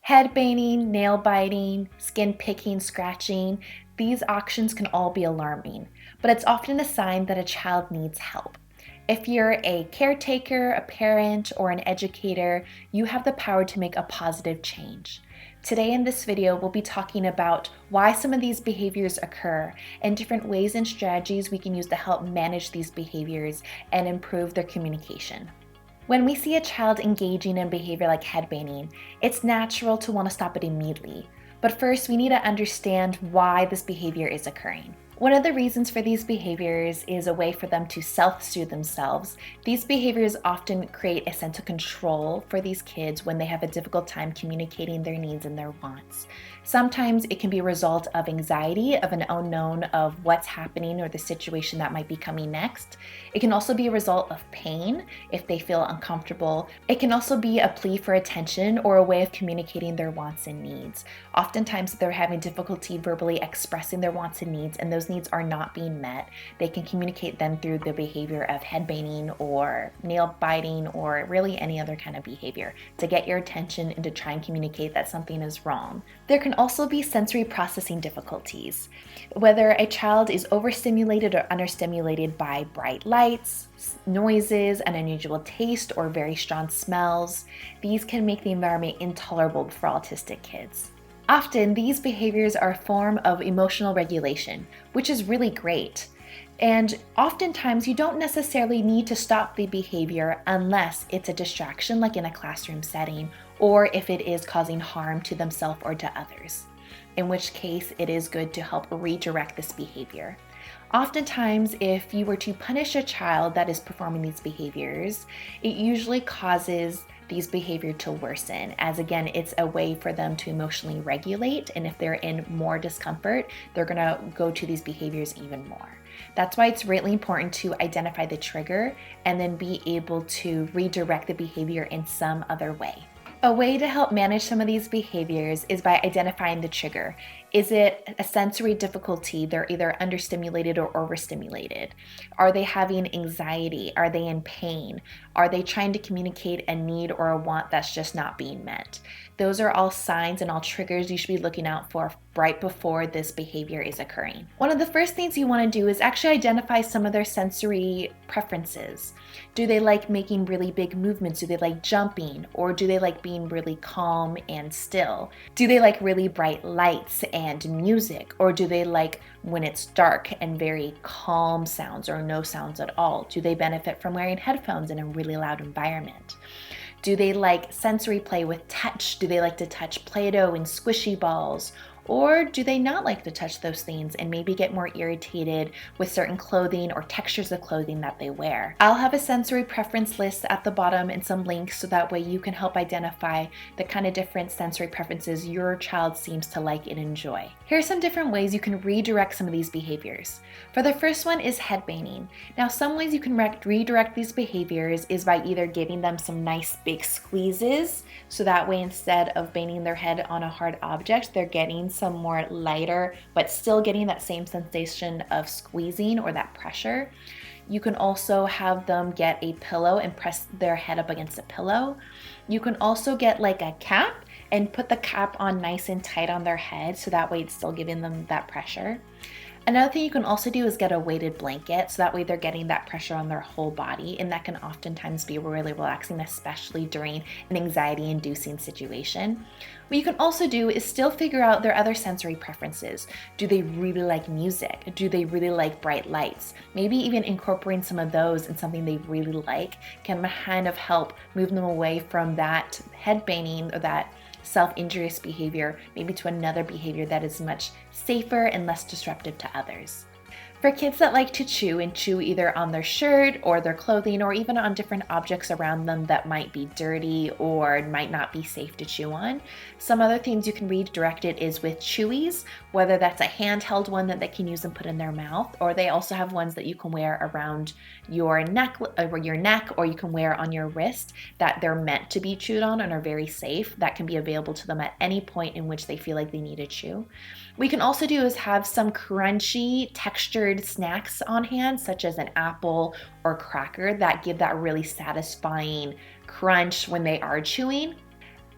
Head banging, nail biting, skin picking, scratching, these actions can all be alarming, but it's often a sign that a child needs help. If you're a caretaker, a parent, or an educator, you have the power to make a positive change. Today in this video, we'll be talking about why some of these behaviors occur and different ways and strategies we can use to help manage these behaviors and improve their communication. When we see a child engaging in behavior like headbanging, it's natural to want to stop it immediately. But first, we need to understand why this behavior is occurring. One of the reasons for these behaviors is a way for them to self-soothe themselves. These behaviors often create a sense of control for these kids when they have a difficult time communicating their needs and their wants. Sometimes it can be a result of anxiety, of an unknown of what's happening or the situation that might be coming next. It can also be a result of pain if they feel uncomfortable. It can also be a plea for attention or a way of communicating their wants and needs. Oftentimes they're having difficulty verbally expressing their wants and needs, and those needs are not being met. They can communicate them through the behavior of headbanging or nail biting or really any other kind of behavior to get your attention and to try and communicate that something is wrong. There can also be sensory processing difficulties. Whether a child is overstimulated or understimulated by bright lights, noises, an unusual taste, or very strong smells, these can make the environment intolerable for autistic kids. Often, these behaviors are a form of emotional regulation, which is really great. And oftentimes, you don't necessarily need to stop the behavior unless it's a distraction, like in a classroom setting, or if it is causing harm to themselves or to others, in which case it is good to help redirect this behavior. Oftentimes, if you were to punish a child that is performing these behaviors, it usually causes these behavior to worsen, as again, it's a way for them to emotionally regulate, and if they're in more discomfort, they're gonna go to these behaviors even more. That's why it's really important to identify the trigger and then be able to redirect the behavior in some other way. A way to help manage some of these behaviors is by identifying the trigger. Is it a sensory difficulty? They're either understimulated or overstimulated. Are they having anxiety? Are they in pain? Are they trying to communicate a need or a want that's just not being met? Those are all signs and all triggers you should be looking out for right before this behavior is occurring. One of the first things you want to do is actually identify some of their sensory preferences. Do they like making really big movements? Do they like jumping? Or do they like being really calm and still? Do they like really bright lights and music? Or do they like when it's dark and very calm sounds or no sounds at all? Do they benefit from wearing headphones in a really loud environment? Do they like sensory play with touch? Do they like to touch Play-Doh and squishy balls? Or do they not like to touch those things and maybe get more irritated with certain clothing or textures of clothing that they wear? I'll have a sensory preference list at the bottom and some links so that way you can help identify the kind of different sensory preferences your child seems to like and enjoy. Here are some different ways you can redirect some of these behaviors. For the first one is headbanging. Now, some ways you can redirect these behaviors is by either giving them some nice big squeezes, so that way instead of banging their head on a hard object, they're getting some more lighter, but still getting that same sensation of squeezing or that pressure. You can also have them get a pillow and press their head up against a pillow. You can also get like a cap and put the cap on nice and tight on their head, so that way it's still giving them that pressure. Another thing you can also do is get a weighted blanket, so that way they're getting that pressure on their whole body, and that can oftentimes be really relaxing, especially during an anxiety-inducing situation. What you can also do is still figure out their other sensory preferences. Do they really like music? Do they really like bright lights? Maybe even incorporating some of those in something they really like can kind of help move them away from that headbanging or that self-injurious behavior, maybe to another behavior that is much safer and less disruptive to others. For kids that like to chew and chew either on their shirt or their clothing or even on different objects around them that might be dirty or might not be safe to chew on, some other things you can redirect it is with chewies, whether that's a handheld one that they can use and put in their mouth, or they also have ones that you can wear around your neck, or you can wear on your wrist that they're meant to be chewed on and are very safe. That can be available to them at any point in which they feel like they need to chew. What we can also do is have some crunchy textured snacks on hand, such as an apple or cracker, that give that really satisfying crunch when they are chewing.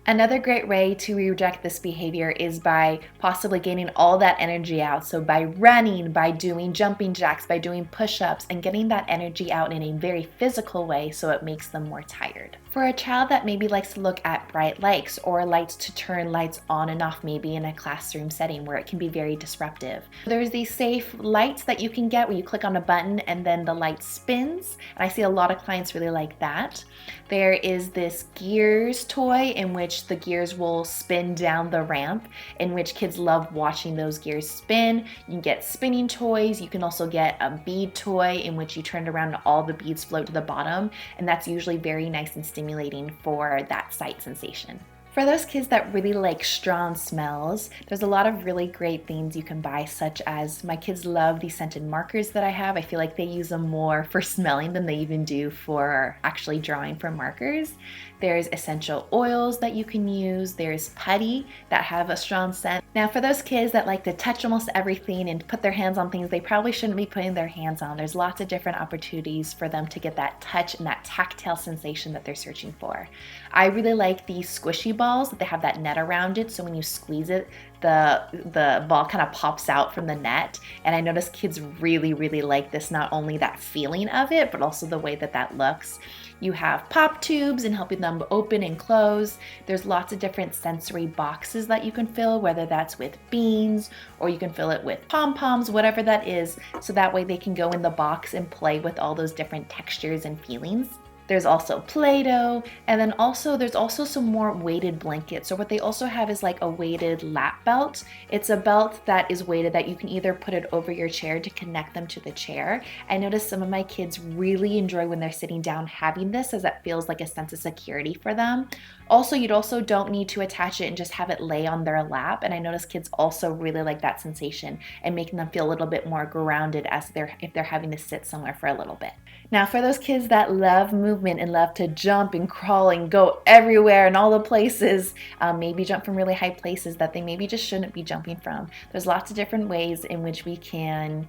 Another great way to reject this behavior is by possibly getting all that energy out. So by running, by doing jumping jacks, by doing push-ups, and getting that energy out in a very physical way so it makes them more tired. For a child that maybe likes to look at bright lights or likes to turn lights on and off maybe in a classroom setting where it can be very disruptive, there's these safe lights that you can get where you click on a button and then the light spins. And I see a lot of clients really like that. There is this gears toy in which the gears will spin down the ramp, in which kids love watching those gears spin. You can get spinning toys. You can also get a bead toy in which you turn it around and all the beads float to the bottom, and that's usually very nice and stimulating for that sight sensation. For those kids that really like strong smells, there's a lot of really great things you can buy, such as my kids love these scented markers that I have. I feel like they use them more for smelling than they even do for actually drawing for markers. There's essential oils that you can use. There's putty that have a strong scent. Now for those kids that like to touch almost everything and put their hands on things they probably shouldn't be putting their hands on, there's lots of different opportunities for them to get that touch and that tactile sensation that they're searching for. I really like these squishy balls that they have that net around it, so when you squeeze it, the ball kind of pops out from the net. And I notice kids really like this, not only that feeling of it, but also the way that that looks. You have pop tubes and helping them open and close. There's lots of different sensory boxes that you can fill, whether that's with beans or you can fill it with pom-poms, whatever that is, so that way they can go in the box and play with all those different textures and feelings. There's also Play-Doh, and then there's also some more weighted blankets. So what they also have is like a weighted lap belt. It's a belt that is weighted that you can either put it over your chair to connect them to the chair. I notice some of my kids really enjoy when they're sitting down having this, as it feels like a sense of security for them. Also, you don't need to attach it and just have it lay on their lap. And I notice kids also really like that sensation and making them feel a little bit more grounded if they're having to sit somewhere for a little bit. Now, for those kids that love movement and love to jump and crawl and go everywhere and all the places, maybe jump from really high places that they maybe just shouldn't be jumping from, there's lots of different ways in which we can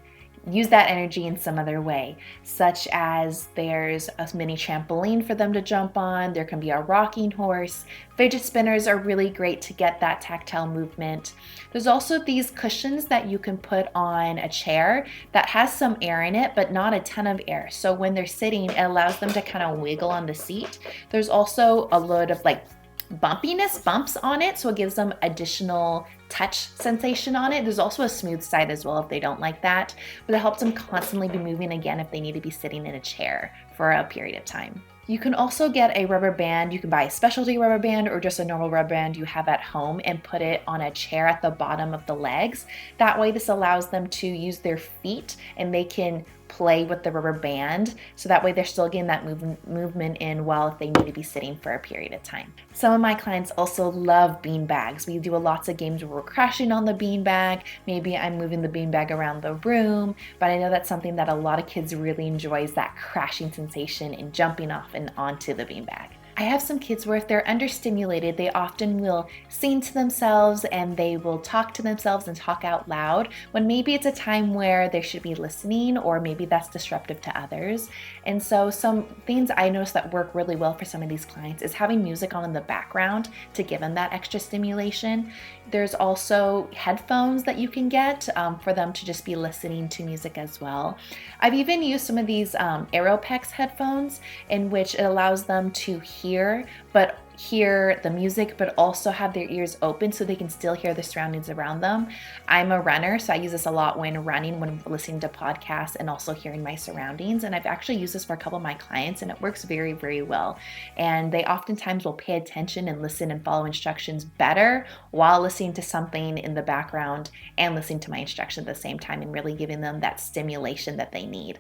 use that energy in some other way, such as there's a mini trampoline for them to jump on. There can be a rocking horse. Fidget spinners are really great to get that tactile movement. There's also these cushions that you can put on a chair that has some air in it, but not a ton of air. So when they're sitting, it allows them to kind of wiggle on the seat. There's also a load of like bumps on it, so it gives them additional touch sensation on it. There's also a smooth side as well if they don't like that, but it helps them constantly be moving again if they need to be sitting in a chair for a period of time. You can also get a rubber band. You can buy a specialty rubber band or just a normal rubber band you have at home and put it on a chair at the bottom of the legs. That way this allows them to use their feet and they can play with the rubber band, so that way they're still getting that movement in while if they need to be sitting for a period of time. Some of my clients also love bean bags. We do lots of games where we're crashing on the bean bag. Maybe I'm moving the bean bag around the room, but I know that's something that a lot of kids really enjoy, is that crashing sensation and jumping off and onto the bean bag. I have some kids where if they're understimulated, they often will sing to themselves and they will talk to themselves and talk out loud when maybe it's a time where they should be listening, or maybe that's disruptive to others. And so some things I notice that work really well for some of these clients is having music on in the background to give them that extra stimulation. There's also headphones that you can get for them to just be listening to music as well. I've even used some of these Aeropex headphones in which it allows them to hear the music, but also have their ears open so they can still hear the surroundings around them. I'm a runner, so I use this a lot when running, when listening to podcasts, and also hearing my surroundings. And I've actually used this for a couple of my clients, and it works very well. And they oftentimes will pay attention and listen and follow instructions better while listening to something in the background and listening to my instructions at the same time, and really giving them that stimulation that they need.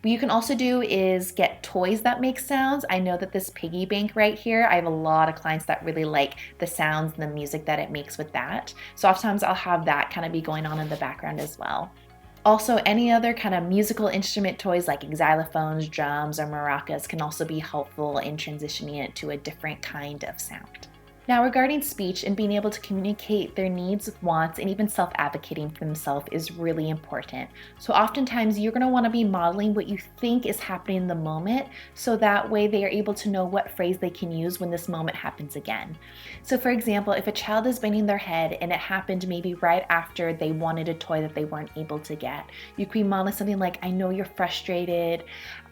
What you can also do is get toys that make sounds. I know that this piggy bank right here, I have a lot of clients that really like the sounds and the music that it makes with that. So oftentimes I'll have that kind of be going on in the background as well. Also, any other kind of musical instrument toys like xylophones, drums, or maracas can also be helpful in transitioning it to a different kind of sound. Now, regarding speech and being able to communicate their needs, wants, and even self-advocating for themselves is really important. So oftentimes you're going to want to be modeling what you think is happening in the moment, so that way they are able to know what phrase they can use when this moment happens again. So for example, if a child is banging their head and it happened maybe right after they wanted a toy that they weren't able to get, you could be modeling something like, I know you're frustrated,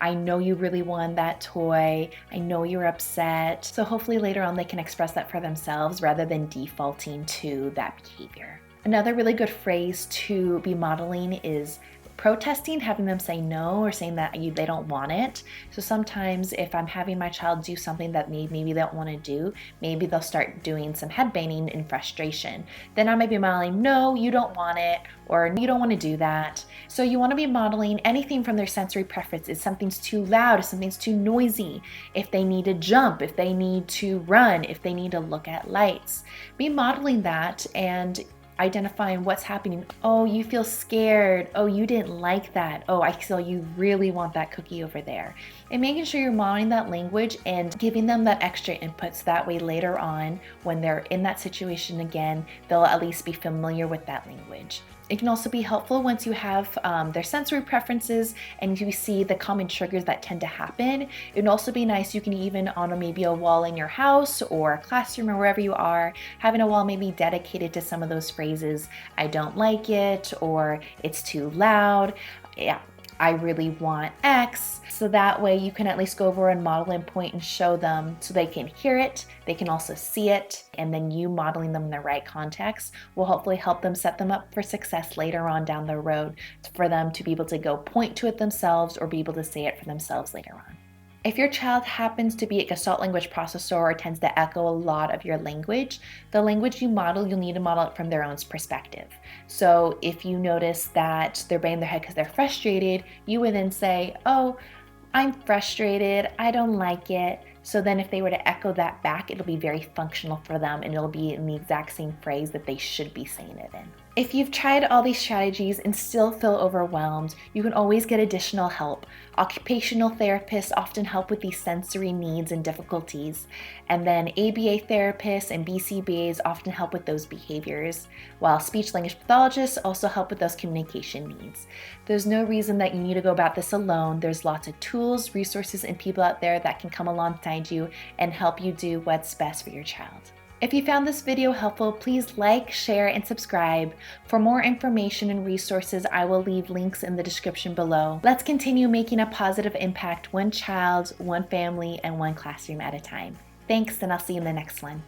I know you really want that toy, I know you're upset. So hopefully later on they can express that for themselves rather than defaulting to that behavior. Another really good phrase to be modeling is protesting, having them say no or saying that they don't want it. So sometimes if I'm having my child do something that maybe they don't want to do, maybe they'll start doing some head banging in frustration. Then I might be modeling, no, you don't want it, or you don't want to do that. So you want to be modeling anything from their sensory preference. If something's too loud, if something's too noisy, if they need to jump, if they need to run, if they need to look at lights. Be modeling that and identifying what's happening. Oh, you feel scared. Oh, you didn't like that. Oh, I feel you really want that cookie over there. And making sure you're modeling that language and giving them that extra input, so that way later on when they're in that situation again, they'll at least be familiar with that language. It can also be helpful once you have their sensory preferences and you see the common triggers that tend to happen. It would also be nice, you can even on maybe a wall in your house or a classroom or wherever you are, having a wall maybe dedicated to some of those phrases. I don't like it, or it's too loud. Yeah, I really want X. So that way you can at least go over and model and point and show them so they can hear it, they can also see it, and then you modeling them in the right context will hopefully help them set them up for success later on down the road, for them to be able to go point to it themselves or be able to say it for themselves later on. If your child happens to be a Gestalt language processor or tends to echo a lot of your language, the language you model, you'll need to model it from their own perspective. So if you notice that they're banging their head because they're frustrated, you would then say, oh, I'm frustrated, I don't like it. So then if they were to echo that back, it'll be very functional for them and it'll be in the exact same phrase that they should be saying it in. If you've tried all these strategies and still feel overwhelmed, you can always get additional help. Occupational therapists often help with these sensory needs and difficulties, and then ABA therapists and BCBAs often help with those behaviors, while speech language pathologists also help with those communication needs. There's no reason that you need to go about this alone. There's lots of tools, resources, and people out there that can come alongside you and help you do what's best for your child. If you found this video helpful, please like, share, and subscribe. For more information and resources, I will leave links in the description below. Let's continue making a positive impact, one child, one family, and one classroom at a time. Thanks, and I'll see you in the next one.